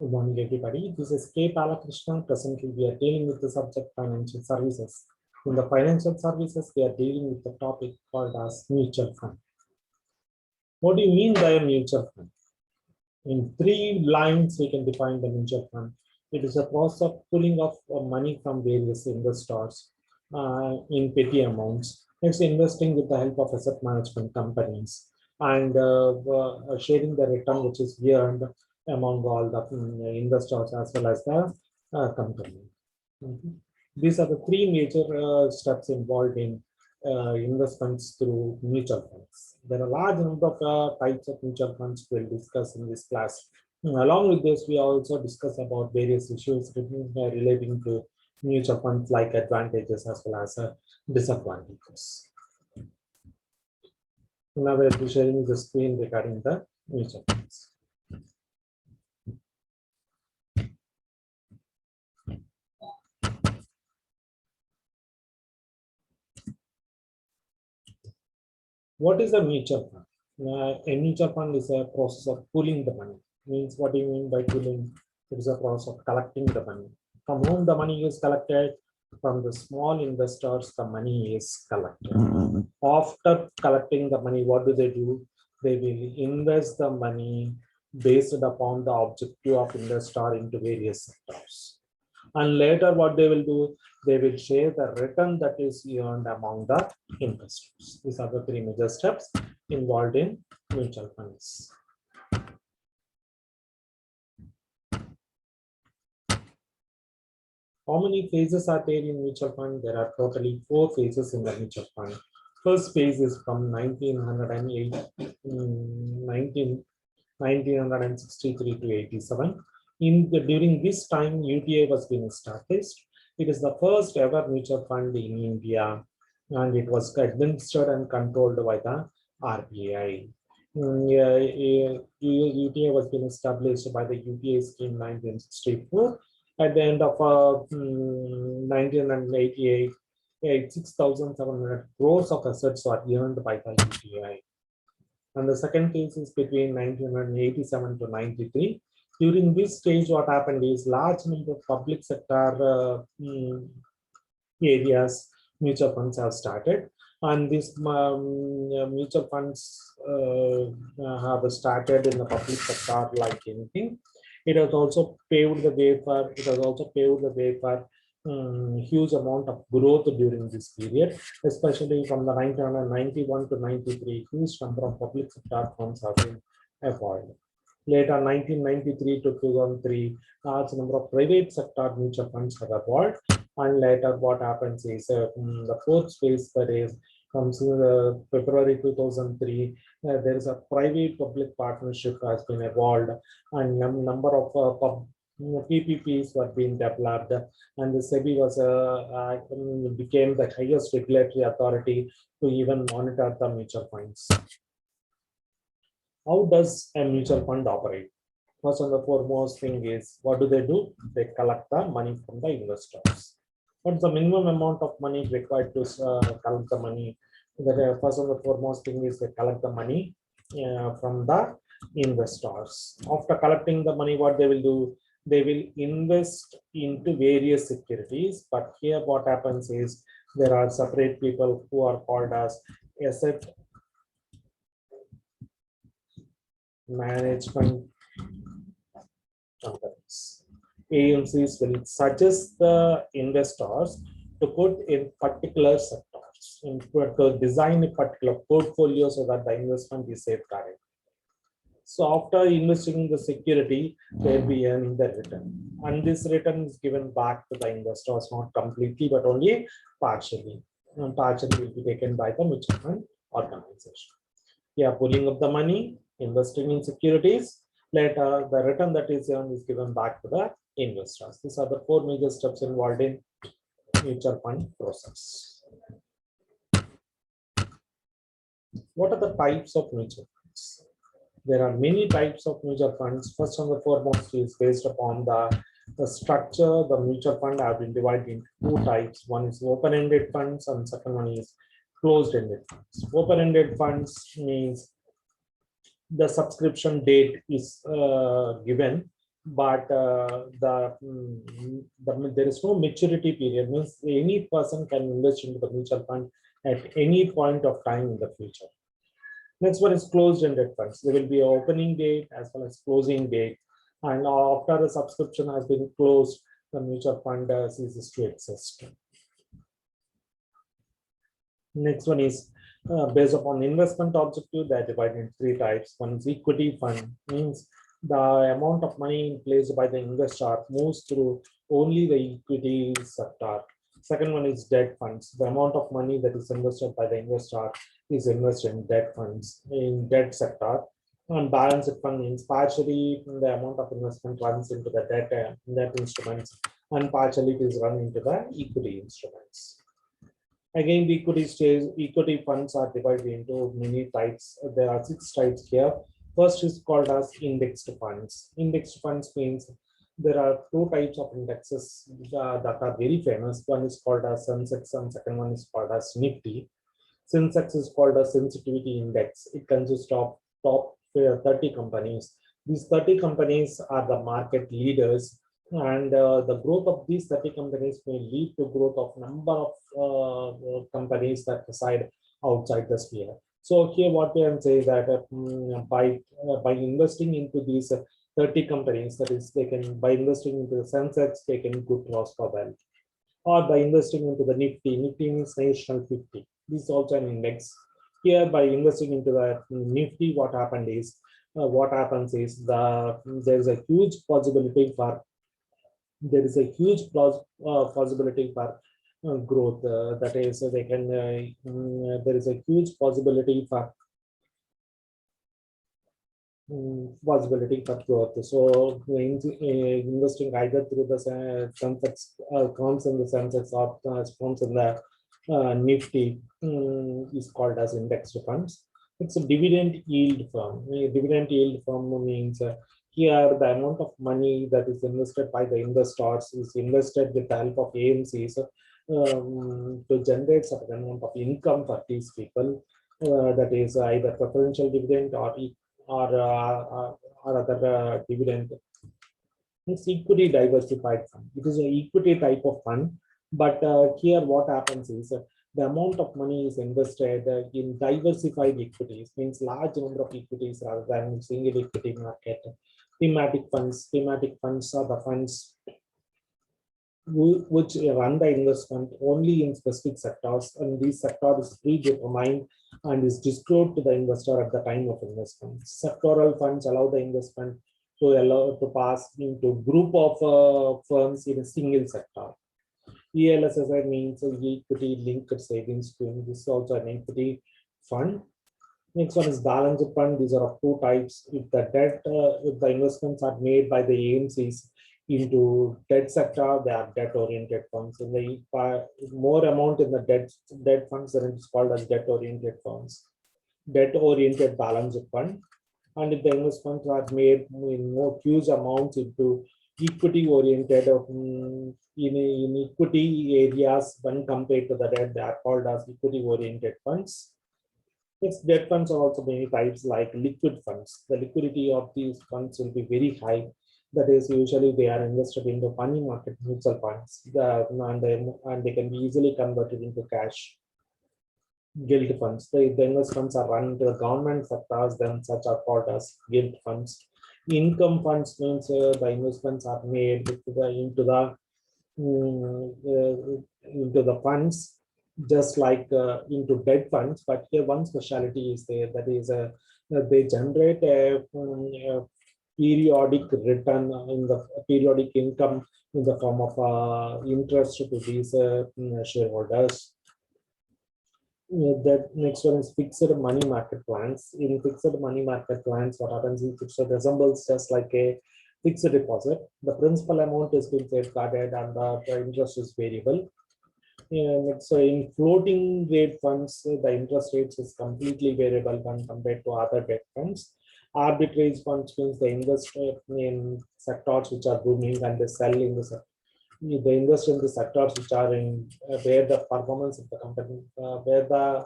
Good morning, everybody. This is K. Balakrishnan. Presently, we are dealing with the subject financial services. In the financial services, we are dealing with the topic called as mutual fund. What do you mean by a mutual fund? In 3 lines, we can define the mutual fund. It is a process of pulling off money from various investors in petty amounts. It's investing with the help of asset management companies and sharing the return which is earned among all the investors as well as the company. These are the 3 major steps involved in investments through mutual funds. There are a large number of types of mutual funds we'll discuss in this class. Along with this, we also discuss about various issues relating to mutual funds, like advantages as well as disadvantages. Now we'll be sharing the screen regarding the mutual funds. What is a mutual fund? A mutual fund is a process of pooling the money. Means, what do you mean by pooling? It is a process of collecting the money. From whom the money is collected? From the small investors, the money is collected. After collecting the money, what do? They will invest the money based upon the objective of investor into various sectors. And later what they will do, they will share the return that is earned among the investors. These are the 3 major steps involved in mutual funds. How many phases are there in mutual fund? There are totally 4 phases in the mutual fund. First phase is from 1963 to 87. During this time, UTI was being established. It is the first ever mutual fund in India, and it was administered and controlled by the RBI. UTI was being established by the UTI scheme 1964. At the end of 1988, 6,700 crores of assets are earned by the UTI. And the second phase is between 1987 to 93. During this stage, what happened is large number of public sector areas, mutual funds have started. And these mutual funds have started in the public sector like anything. It has also paved the way for huge amount of growth during this period, especially from the 1991 to 93. Huge number of public sector funds have been evolved. Later, 1993 to 2003, large number of private sector mutual funds have evolved. And later, what happens is the 4th phase, that is comes in February 2003. There is a private-public partnership has been evolved, and number of PPPs were being developed, and the SEBI was became the highest regulatory authority to even monitor the mutual funds. How does a mutual fund operate? First and the foremost thing is, what do? They collect the money from the investors. What's the minimum amount of money required to collect the money? First and the foremost thing is they collect the money from the investors. After collecting the money, what they will do? They will invest into various securities. But here what happens is, there are separate people who are called as asset management companies. AMCs will suggest the investors to put in particular sectors, to design a particular portfolio so that the investment is safeguarded. So after investing in the security, they'll be earning the return. And this return is given back to the investors, not completely, but only partially. And partially will be taken by the mutual fund organization. Yeah, pulling up the money, investing in securities. Later, the return that is earned is given back to the investors. These are the 4 major steps involved in mutual fund process. What are the types of mutual funds? There are many types of mutual funds. First and the foremost is based upon the structure. The mutual fund have been divided into 2 types. One is open-ended funds, and second one is closed-ended funds. Open-ended funds means the subscription date is given but there is no maturity period. Means any person can invest into the mutual fund at any point of time in the future. Next one is closed-ended funds. There will be an opening date as well as closing date, and after the subscription has been closed, the mutual fund ceases to exist. Next one is based upon investment objective. They are divided in three types. One is equity fund, means the amount of money placed by the investor moves through only the equity sector. Second one is debt funds. The amount of money that is invested by the investor is invested in debt funds, in debt sector. And balanced fund means partially the amount of investment runs into the debt instruments, and partially it is run into the equity instruments. Again, the equity funds are divided into many types. There are 6 types here. First is called as indexed funds. Indexed funds means there are 2 types of indexes that are very famous. One is called as Sensex and second one is called as Nifty. Sensex is called a sensitivity index. It consists of top 30 companies. These 30 companies are the market leaders, and the growth of these 30 companies may lead to growth of number of companies that reside outside the sphere. So here what we can say is that by investing into these 30 companies, that is, they can, by investing into the Sensex, they can good prosper well. Or by investing into the Nifty. Nifty means National 50. This is also an index. Here, by investing into the Nifty, what happens is there is a huge possibility for possibility for growth. That is, they can. There is a huge possibility for growth. So investing either through the Sensex comes in the Sensex or comes in the Nifty is called as indexed funds. It's a dividend yield fund. Dividend yield fund means here the amount of money that is invested by the investors is invested with the help of AMCs to generate certain amount of income for these people. That is either preferential dividend or other dividend. It's equity diversified fund. It is an equity type of fund, but here what happens is the amount of money is invested in diversified equities, means large number of equities rather than single equity market. Thematic funds are the funds which run the investment only in specific sectors, and these sector is predetermined and is disclosed to the investor at the time of investment. Sectoral funds allow the investment to pass into group of firms in a single sector. ELSSI means equity linked savings scheme. This is also an equity fund. Next one is balanced fund. These are of 2 types. If the investments are made by the AMCs into debt sector, they are debt-oriented funds. And the more amount in the debt funds, then it's called as debt-oriented funds. Debt-oriented balanced fund. And if the investments are made in more huge amounts into equity-oriented in equity areas when compared to the debt, they are called as equity-oriented funds. Next, debt funds are also many types like liquid funds. The liquidity of these funds will be very high. That is, usually they are invested into money market mutual funds, and they can be easily converted into cash. Gilt funds. The investments are run into the government sectors, then such are called as gilt funds. Income funds means the investments are made into the funds, just like into debt funds, but here one specialty is there, that is they generate a periodic return in the periodic income in the form of interest to these shareholders. The next one is fixed money market plans. In fixed money market plans, what happens is it resembles just like a fixed deposit. The principal amount is being safeguarded and the interest is variable. So in floating rate funds, the interest rates is completely variable when compared to other debt funds. Arbitrage funds means they invest in sectors which are booming and they sell in the they invest in the sectors which are in where the performance of the company, where the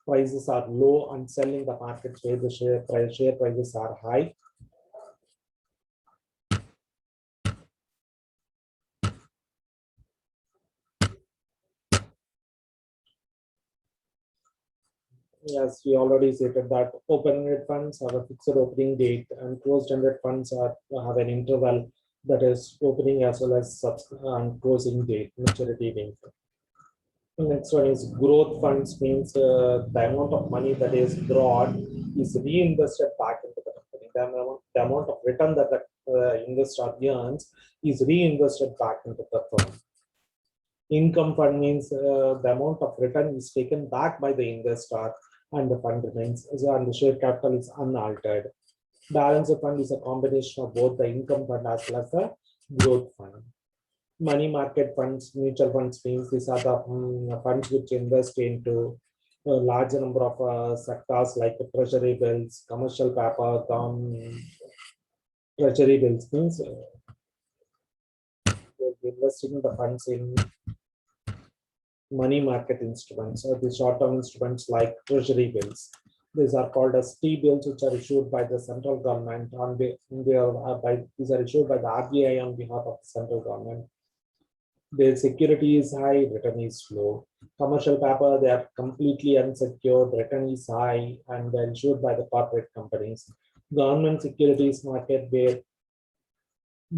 prices are low, and sell in the markets where the share prices are high. as we already stated that open-ended funds have a fixed opening date and closed-ended funds have an interval, that is opening as well as and closing date, maturity date. The next one is growth funds, means the amount of money that is drawn is reinvested back into the company. The amount of return that the investor earns is reinvested back into the firm. Income fund means the amount of return is taken back by the investor and the fund remains, and the share capital is unaltered. Balance fund is a combination of both the income fund as well as the growth fund. Money market funds, mutual funds means these are the funds which invest into a larger number of sectors like treasury bills, commercial paper, treasury bills means investing the funds in money market instruments or the short-term instruments like treasury bills. These are called as T-bills, which are issued by the central government these are issued by the RBI on behalf of the central government. Their security is high, return is low. Commercial paper, they are completely unsecured, return is high, and they're issued by the corporate companies. Government securities market, where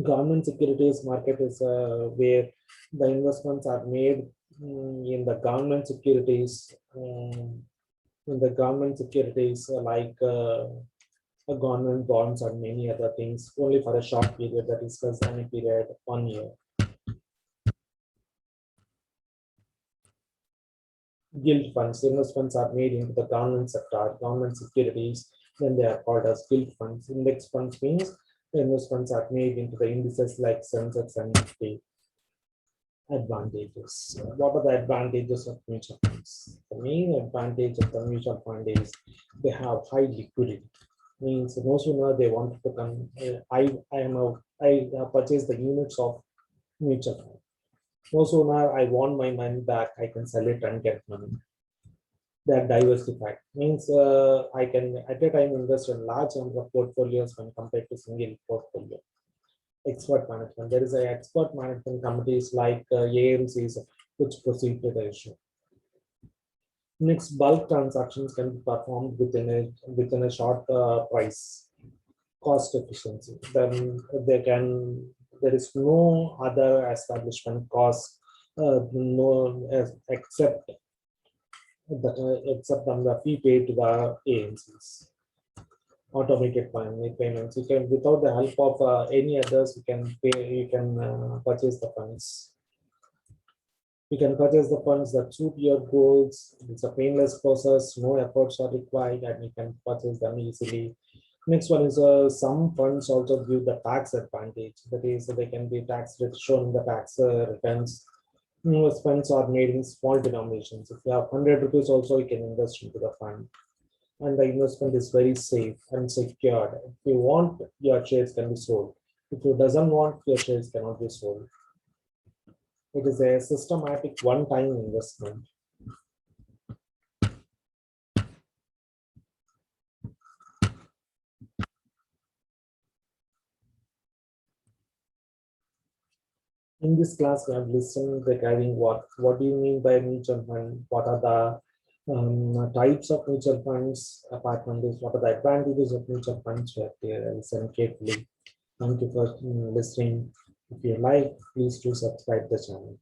government securities market is where the investments are made in the government securities, like government bonds and many other things, only for a short period, that is less than a period 1 year. Gilt funds, investments are made into the government sector, government securities, then they are called as gilt funds. Index funds means the investments are made into the indices like Sensex and Nifty. Advantages. What are the advantages of mutual funds? The main advantage of the mutual fund is they have high liquidity. Means no sooner they want to come, I purchase the units of mutual fund. No sooner I want my money back, I can sell it and get money. They are diversified. Means I can at a time invest in large number of portfolios when compared to single portfolio. Expert management. There is an expert management committees like AMCs which proceed to the issue. Next, bulk transactions can be performed within a short price. Cost efficiency. Then there is no other establishment cost except on the fee paid to the AMCs. Automated payments. You can, without the help of any others, you can purchase the funds. You can purchase the funds that suit your goals. It's a painless process, no efforts are required, and you can purchase them easily. Next one is some funds also give the tax advantage. That is, they can be tax shown in the tax returns. Funds are made in small denominations. If you have 100 rupees, also you can invest into the fund. And the investment is very safe and secured. If you want, your shares can be sold. If you doesn't want, your shares cannot be sold. It is a systematic one-time investment. In this class, we have listened regarding what do you mean by mutual fund? What are the types of mutual funds? Apart from this, what are the advantages of mutual funds? We have to listen carefully. Thank you for listening. If you like, please do subscribe the channel.